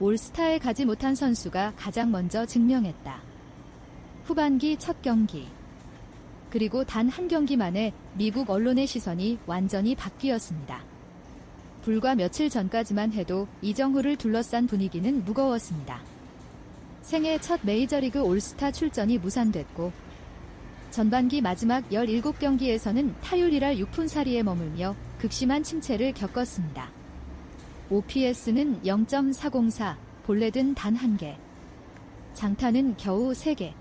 올스타에 가지 못한 선수가 가장 먼저 증명했다. 후반기 첫 경기. 그리고 단 한 경기 만에 미국 언론의 시선이 완전히 바뀌었습니다. 불과 며칠 전까지만 해도 이정후를 둘러싼 분위기는 무거웠습니다. 생애 첫 메이저리그 올스타 출전이 무산됐고 전반기 마지막 17경기에서는 타율 1할 6푼4리에 머물며 극심한 침체를 겪었습니다. OPS는 0.404, 볼넷은 단 1개, 장타는 겨우 3개.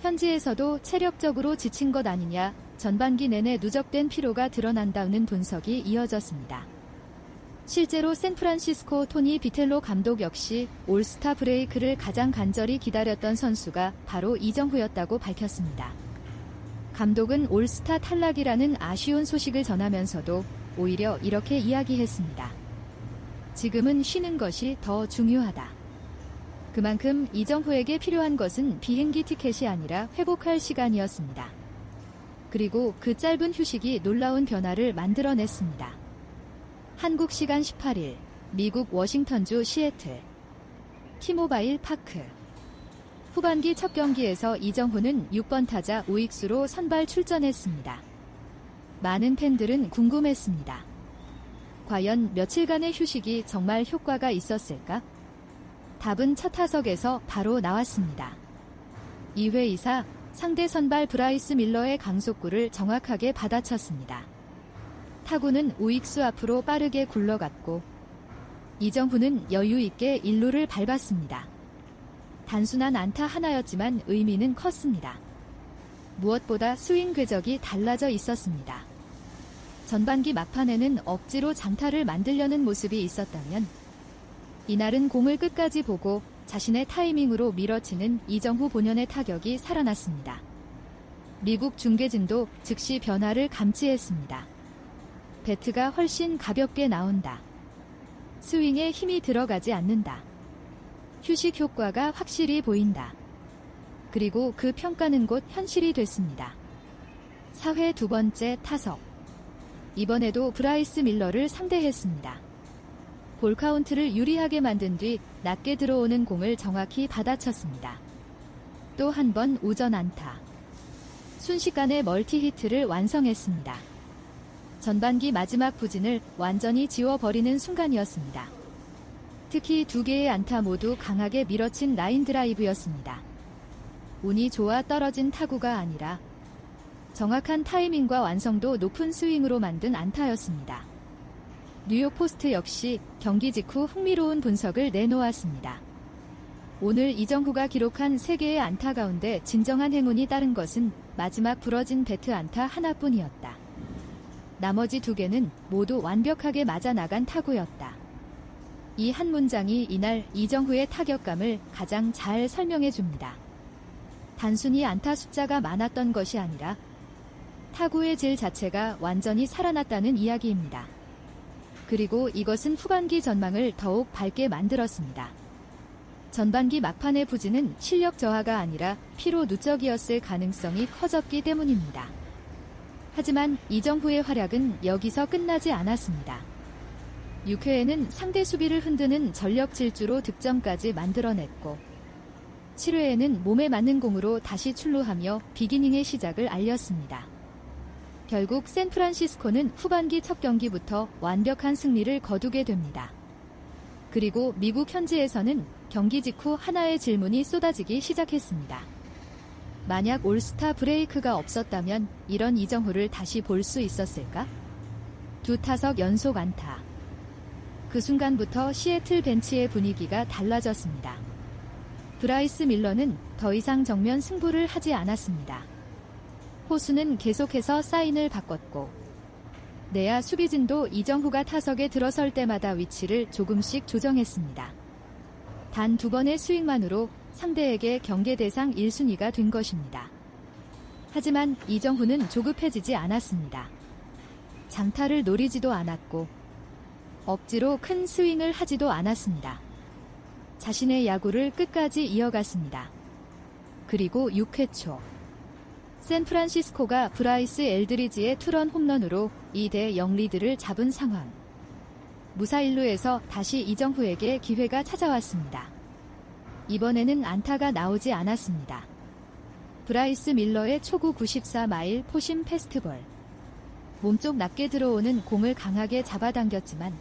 현지에서도 체력적으로 지친 것 아니냐, 전반기 내내 누적된 피로가 드러난다는 분석이 이어졌습니다. 실제로 샌프란시스코 토니 비텔로 감독 역시 올스타 브레이크를 가장 간절히 기다렸던 선수가 바로 이정후였다고 밝혔습니다. 감독은 올스타 탈락이라는 아쉬운 소식을 전하면서도 오히려 이렇게 이야기했습니다. 지금은 쉬는 것이 더 중요하다. 그만큼 이정후에게 필요한 것은 비행기 티켓이 아니라 회복할 시간이었습니다. 그리고 그 짧은 휴식이 놀라운 변화를 만들어냈습니다. 한국 시간 18일, 미국 워싱턴주 시애틀 티모바일 파크. 후반기 첫 경기에서 이정후는 6번 타자 우익수로 선발 출전했습니다. 많은 팬들은 궁금했습니다. 과연 며칠간의 휴식이 정말 효과가 있었을까? 답은 첫 타석에서 바로 나왔습니다. 2회 이사 상대 선발 브라이스 밀러의 강속구를 정확하게 받아쳤습니다. 타구는 우익수 앞으로 빠르게 굴러갔고 이정후는 여유 있게 1루를 밟았습니다. 단순한 안타 하나였지만 의미는 컸습니다. 무엇보다 스윙 궤적이 달라져 있었습니다. 전반기 막판에는 억지로 장타를 만들려는 모습이 있었다면 이날은 공을 끝까지 보고 자신의 타이밍으로 밀어치는 이정후 본연의 타격이 살아났습니다. 미국 중계진도 즉시 변화를 감지했습니다. 배트가 훨씬 가볍게 나온다. 스윙에 힘이 들어가지 않는다. 휴식 효과가 확실히 보인다. 그리고 그 평가는 곧 현실이 됐습니다. 4회 두 번째 타석. 이번에도 브라이스 밀러를 상대했습니다. 볼 카운트를 유리하게 만든 뒤 낮게 들어오는 공을 정확히 받아쳤습니다. 또 한 번 우전 안타. 순식간에 멀티 히트를 완성했습니다. 전반기 마지막 부진을 완전히 지워버리는 순간이었습니다. 특히 2개의 안타 모두 강하게 밀어친 라인 드라이브였습니다. 운이 좋아 떨어진 타구가 아니라 정확한 타이밍과 완성도 높은 스윙으로 만든 안타였습니다. 뉴욕 포스트 역시 경기 직후 흥미로운 분석을 내놓았습니다. 오늘 이정후가 기록한 3개의 안타 가운데 진정한 행운이 따른 것은 마지막 부러진 배트 안타 하나뿐이었다. 나머지 2개는 모두 완벽하게 맞아 나간 타구였다. 이 한 문장이 이날 이정후의 타격감을 가장 잘 설명해 줍니다. 단순히 안타 숫자가 많았던 것이 아니라 타구의 질 자체가 완전히 살아났다는 이야기입니다. 그리고 이것은 후반기 전망을 더욱 밝게 만들었습니다. 전반기 막판의 부진은 실력 저하가 아니라 피로 누적이었을 가능성이 커졌기 때문입니다. 하지만 이정후의 활약은 여기서 끝나지 않았습니다. 6회에는 상대 수비를 흔드는 전력 질주로 득점까지 만들어냈고 7회에는 몸에 맞는 공으로 다시 출루하며 비기닝의 시작을 알렸습니다. 결국 샌프란시스코는 후반기 첫 경기부터 완벽한 승리를 거두게 됩니다. 그리고 미국 현지에서는 경기 직후 하나의 질문이 쏟아지기 시작했습니다. 만약 올스타 브레이크가 없었다면 이런 이정후를 다시 볼 수 있었을까? 2타석 연속 안타. 그 순간부터 시애틀 벤치의 분위기가 달라졌습니다. 브라이스 밀러는 더 이상 정면 승부를 하지 않았습니다. 호수는 계속해서 사인을 바꿨고 내야 수비진도 이정후가 타석에 들어설 때마다 위치를 조금씩 조정했습니다. 단 2번의 스윙만으로 상대에게 경계 대상 1순위가 된 것입니다. 하지만 이정후는 조급해지지 않았습니다. 장타를 노리지도 않았고 억지로 큰 스윙을 하지도 않았습니다. 자신의 야구를 끝까지 이어갔습니다. 그리고 6회 초 샌프란시스코가 브라이스 엘드리지의 투런 홈런으로 2대0 리드를 잡은 상황. 무사일루에서 다시 이정후에게 기회가 찾아왔습니다. 이번에는 안타가 나오지 않았습니다. 브라이스 밀러의 초구 94마일 포심 패스트볼. 몸쪽 낮게 들어오는 공을 강하게 잡아당겼지만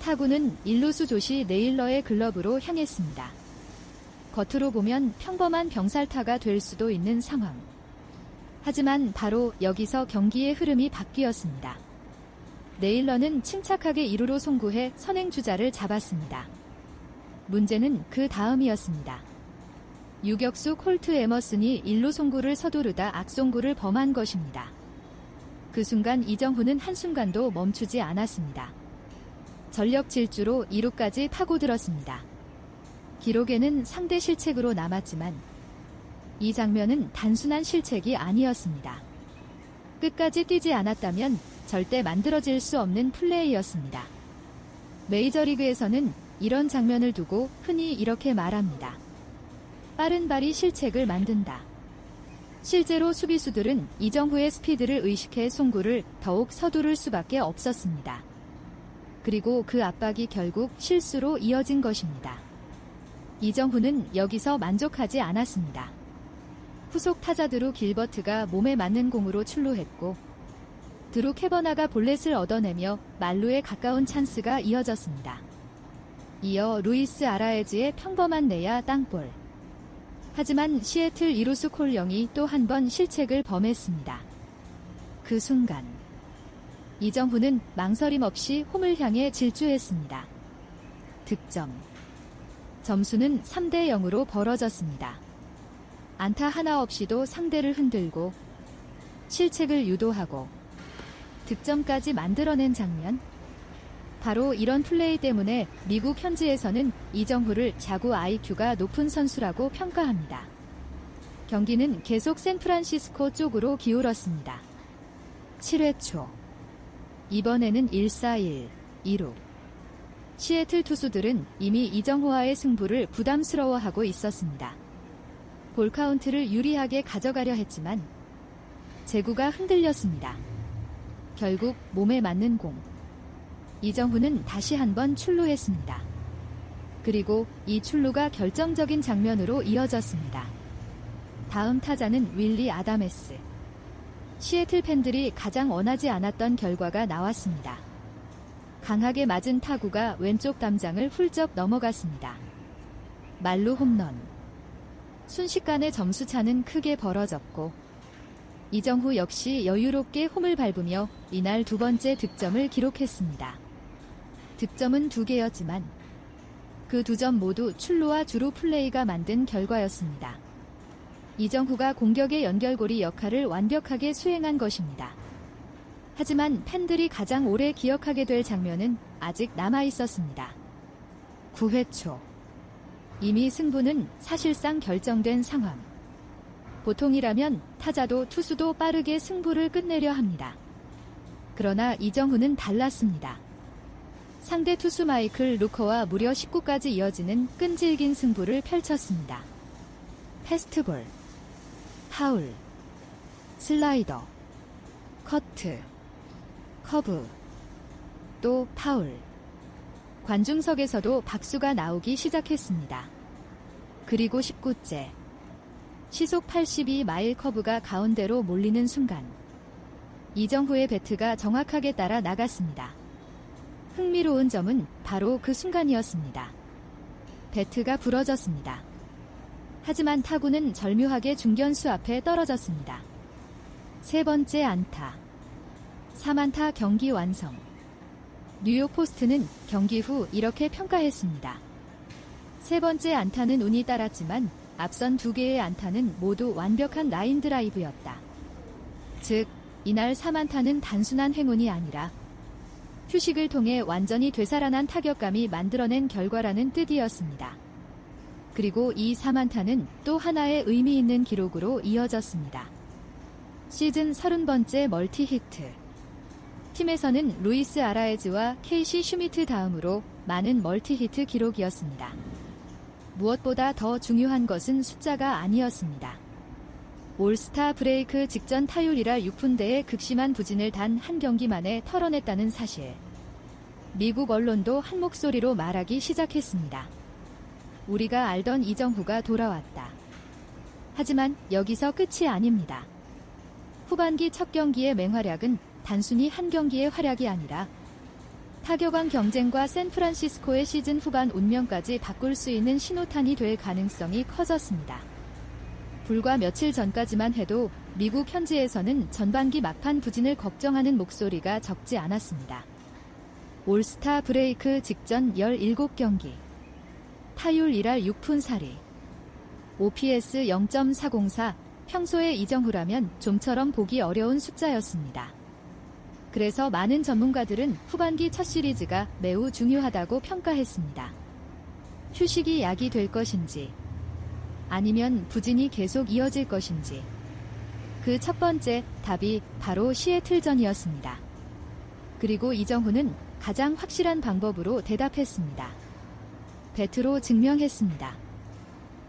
타구는 일루수 조시 네일러의 글러브로 향했습니다. 겉으로 보면 평범한 병살타가 될 수도 있는 상황. 하지만 바로 여기서 경기의 흐름이 바뀌었습니다. 네일러는 침착하게 2루로 송구해 선행주자를 잡았습니다. 문제는 그 다음이었습니다. 유격수 콜트 에머슨이 1루 송구를 서두르다 악송구를 범한 것입니다. 그 순간 이정후는 한순간도 멈추지 않았습니다. 전력 질주로 2루까지 파고들었습니다. 기록에는 상대 실책으로 남았지만 이 장면은 단순한 실책이 아니었습니다. 끝까지 뛰지 않았다면 절대 만들어질 수 없는 플레이였습니다. 메이저리그에서는 이런 장면을 두고 흔히 이렇게 말합니다. 빠른 발이 실책을 만든다. 실제로 수비수들은 이정후의 스피드를 의식해 송구를 더욱 서두를 수밖에 없었습니다. 그리고 그 압박이 결국 실수로 이어진 것입니다. 이정후는 여기서 만족하지 않았습니다. 후속 타자 드루 길버트가 몸에 맞는 공으로 출루했고 드루 캐버나가 볼넷을 얻어내며 만루에 가까운 찬스가 이어졌습니다. 이어 루이스 아라에즈의 평범한 내야 땅볼. 하지만 시애틀 이루수 콜령이 또 한 번 실책을 범했습니다. 그 순간 이정후는 망설임 없이 홈을 향해 질주했습니다. 득점. 점수는 3대 0으로 벌어졌습니다. 안타 하나 없이도 상대를 흔들고 실책을 유도하고 득점까지 만들어낸 장면. 바로 이런 플레이 때문에 미국 현지에서는 이정후를 자구 IQ가 높은 선수라고 평가합니다. 경기는 계속 샌프란시스코 쪽으로 기울었습니다. 7회 초. 이번에는 1-4-1, 2루. 시애틀 투수들은 이미 이정후와의 승부를 부담스러워하고 있었습니다. 볼 카운트를 유리하게 가져가려 했지만 제구가 흔들렸습니다. 결국 몸에 맞는 공. 이정후는 다시 한번 출루했습니다. 그리고 이 출루가 결정적인 장면으로 이어졌습니다. 다음 타자는 윌리 아다메스. 시애틀 팬들이 가장 원하지 않았던 결과가 나왔습니다. 강하게 맞은 타구가 왼쪽 담장을 훌쩍 넘어갔습니다. 만루 홈런. 순식간에 점수차는 크게 벌어졌고 이정후 역시 여유롭게 홈을 밟으며 이날 두 번째 득점을 기록했습니다. 득점은 2개였지만 그 2점 모두 출루와 주루 플레이가 만든 결과였습니다. 이정후가 공격의 연결고리 역할을 완벽하게 수행한 것입니다. 하지만 팬들이 가장 오래 기억하게 될 장면은 아직 남아 있었습니다. 9회 초. 이미 승부는 사실상 결정된 상황. 보통이라면 타자도 투수도 빠르게 승부를 끝내려 합니다. 그러나 이정후는 달랐습니다. 상대 투수 마이클 루커와 무려 19까지 이어지는 끈질긴 승부를 펼쳤습니다. 패스트볼, 파울, 슬라이더, 커트, 커브, 또 파울. 관중석에서도 박수가 나오기 시작했습니다. 그리고 19째. 시속 82마일 커브가 가운데로 몰리는 순간 이정후의 배트가 정확하게 따라 나갔습니다. 흥미로운 점은 바로 그 순간이었습니다. 배트가 부러졌습니다. 하지만 타구는 절묘하게 중견수 앞에 떨어졌습니다. 세 번째 안타. 3안타 경기 완성. 뉴욕 포스트는 경기 후 이렇게 평가했습니다. 세 번째 안타는 운이 따랐지만 앞선 2개의 안타는 모두 완벽한 라인 드라이브였다. 즉, 이날 3안타는 단순한 행운이 아니라 휴식을 통해 완전히 되살아난 타격감이 만들어낸 결과라는 뜻이었습니다. 그리고 이 3안타는 또 하나의 의미 있는 기록으로 이어졌습니다. 시즌 30번째 멀티 히트. 팀에서는 루이스 아라에즈와 케이시 슈미트 다음으로 많은 멀티 히트 기록이었습니다. 무엇보다 더 중요한 것은 숫자가 아니었습니다. 올스타 브레이크 직전 타율이라 6푼대의 극심한 부진을 단 한 경기 만에 털어냈다는 사실. 미국 언론도 한 목소리로 말하기 시작했습니다. 우리가 알던 이정후가 돌아왔다. 하지만 여기서 끝이 아닙니다. 후반기 첫 경기의 맹활약은 단순히 한 경기의 활약이 아니라 타격왕 경쟁과 샌프란시스코의 시즌 후반 운명까지 바꿀 수 있는 신호탄이 될 가능성이 커졌습니다. 불과 며칠 전까지만 해도 미국 현지에서는 전반기 막판 부진을 걱정하는 목소리가 적지 않았습니다. 올스타 브레이크 직전 17경기, 타율 1할 6푼 4리, OPS 0.404, 평소에 이정후라면 좀처럼 보기 어려운 숫자였습니다. 그래서 많은 전문가들은 후반기 첫 시리즈가 매우 중요하다고 평가했습니다. 휴식이 약이 될 것인지, 아니면 부진이 계속 이어질 것인지. 그 첫 번째 답이 바로 시애틀전이었습니다. 그리고 이정후는 가장 확실한 방법으로 대답했습니다. 배트로 증명했습니다.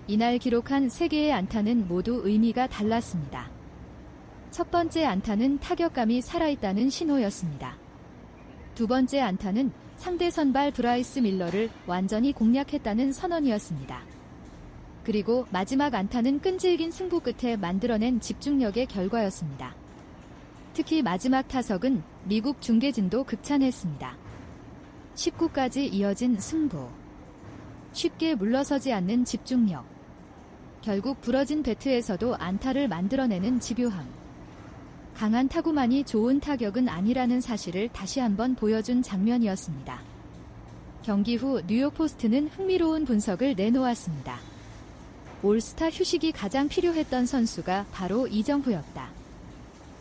이날 기록한 3개의 안타는 모두 의미가 달랐습니다. 첫 번째 안타는 타격감이 살아있다는 신호였습니다. 두 번째 안타는 상대 선발 브라이스 밀러를 완전히 공략했다는 선언이었습니다. 그리고 마지막 안타는 끈질긴 승부 끝에 만들어낸 집중력의 결과였습니다. 특히 마지막 타석은 미국 중계진도 극찬했습니다. 19까지 이어진 승부. 쉽게 물러서지 않는 집중력. 결국 부러진 배트에서도 안타를 만들어내는 집요함. 강한 타구만이 좋은 타격은 아니라는 사실을 다시 한번 보여준 장면이었습니다. 경기 후 뉴욕포스트는 흥미로운 분석을 내놓았습니다. 올스타 휴식이 가장 필요했던 선수가 바로 이정후였다.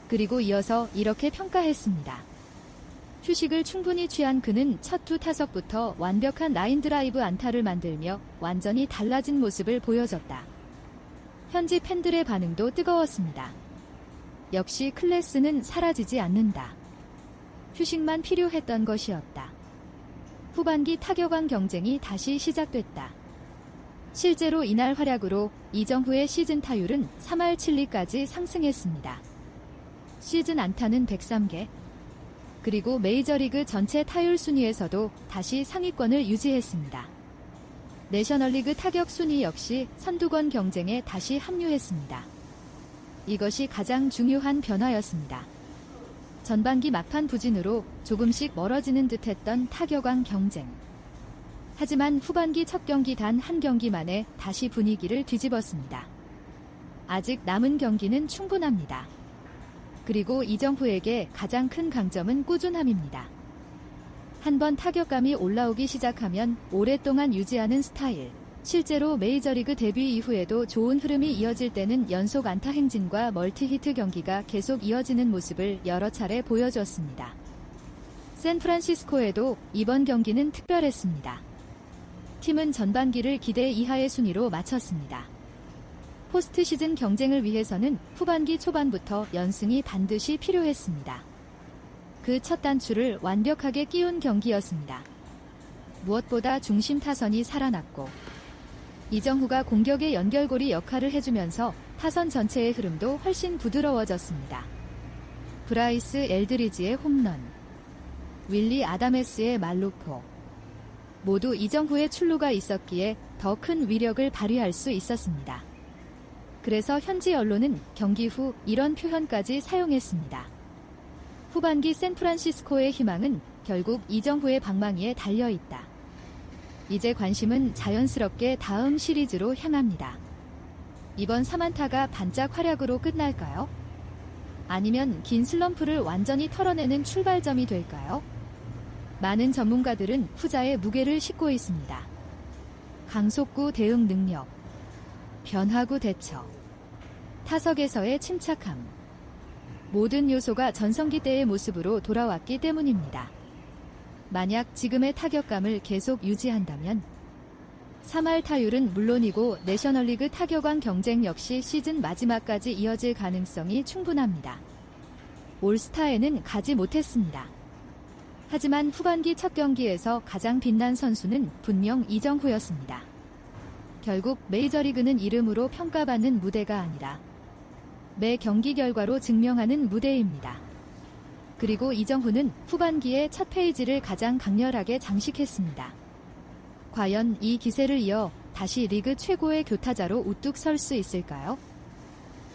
그리고 이어서 이렇게 평가했습니다. 휴식을 충분히 취한 그는 첫 두 타석부터 완벽한 라인 드라이브 안타를 만들며 완전히 달라진 모습을 보여줬다. 현지 팬들의 반응도 뜨거웠습니다. 역시 클래스는 사라지지 않는다. 휴식만 필요했던 것이었다. 후반기 타격왕 경쟁이 다시 시작됐다. 실제로 이날 활약으로 이정후의 시즌 타율은 3할 7리까지 상승했습니다. 시즌 안타는 103개. 그리고 메이저리그 전체 타율 순위에서도 다시 상위권을 유지했습니다. 내셔널리그 타격 순위 역시 선두권 경쟁에 다시 합류했습니다. 이것이 가장 중요한 변화였습니다. 전반기 막판 부진으로 조금씩 멀어지는 듯했던 타격왕 경쟁. 하지만 후반기 첫 경기 단 한 경기 만에 다시 분위기를 뒤집었습니다. 아직 남은 경기는 충분합니다. 그리고 이정후에게 가장 큰 강점은 꾸준함입니다. 한번 타격감이 올라오기 시작하면 오랫동안 유지하는 스타일. 실제로 메이저리그 데뷔 이후에도 좋은 흐름이 이어질 때는 연속 안타 행진과 멀티히트 경기가 계속 이어지는 모습을 여러 차례 보여줬습니다. 샌프란시스코에도 이번 경기는 특별했습니다. 팀은 전반기를 기대 이하의 순위로 마쳤습니다. 포스트 시즌 경쟁을 위해서는 후반기 초반부터 연승이 반드시 필요했습니다. 그 첫 단추를 완벽하게 끼운 경기였습니다. 무엇보다 중심 타선이 살아났고 이정후가 공격의 연결고리 역할을 해주면서 타선 전체의 흐름도 훨씬 부드러워졌습니다. 브라이스 엘드리지의 홈런, 윌리 아다메스의 말루포, 모두 이정후의 출루가 있었기에 더 큰 위력을 발휘할 수 있었습니다. 그래서 현지 언론은 경기 후 이런 표현까지 사용했습니다. 후반기 샌프란시스코의 희망은 결국 이정후의 방망이에 달려있다. 이제 관심은 자연스럽게 다음 시리즈로 향합니다. 이번 3안타가 반짝 활약으로 끝날까요? 아니면 긴 슬럼프를 완전히 털어내는 출발점이 될까요? 많은 전문가들은 후자의 무게를 싣고 있습니다. 강속구 대응 능력, 변화구 대처, 타석에서의 침착함. 모든 요소가 전성기 때의 모습으로 돌아왔기 때문입니다. 만약 지금의 타격감을 계속 유지한다면 3할 타율은 물론이고 내셔널리그 타격왕 경쟁 역시 시즌 마지막까지 이어질 가능성이 충분합니다. 올스타에는 가지 못했습니다. 하지만 후반기 첫 경기에서 가장 빛난 선수는 분명 이정후였습니다. 결국 메이저리그는 이름으로 평가받는 무대가 아니라 매 경기 결과로 증명하는 무대입니다. 그리고 이정후는 후반기의 첫 페이지를 가장 강렬하게 장식했습니다. 과연 이 기세를 이어 다시 리그 최고의 교타자로 우뚝 설 수 있을까요?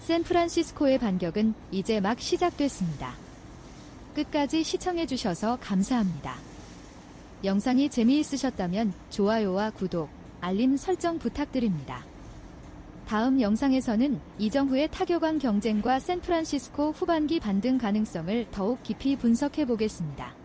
샌프란시스코의 반격은 이제 막 시작됐습니다. 끝까지 시청해주셔서 감사합니다. 영상이 재미있으셨다면 좋아요와 구독, 알림 설정 부탁드립니다. 다음 영상에서는 이정후의 타격왕 경쟁과 샌프란시스코 후반기 반등 가능성을 더욱 깊이 분석해 보겠습니다.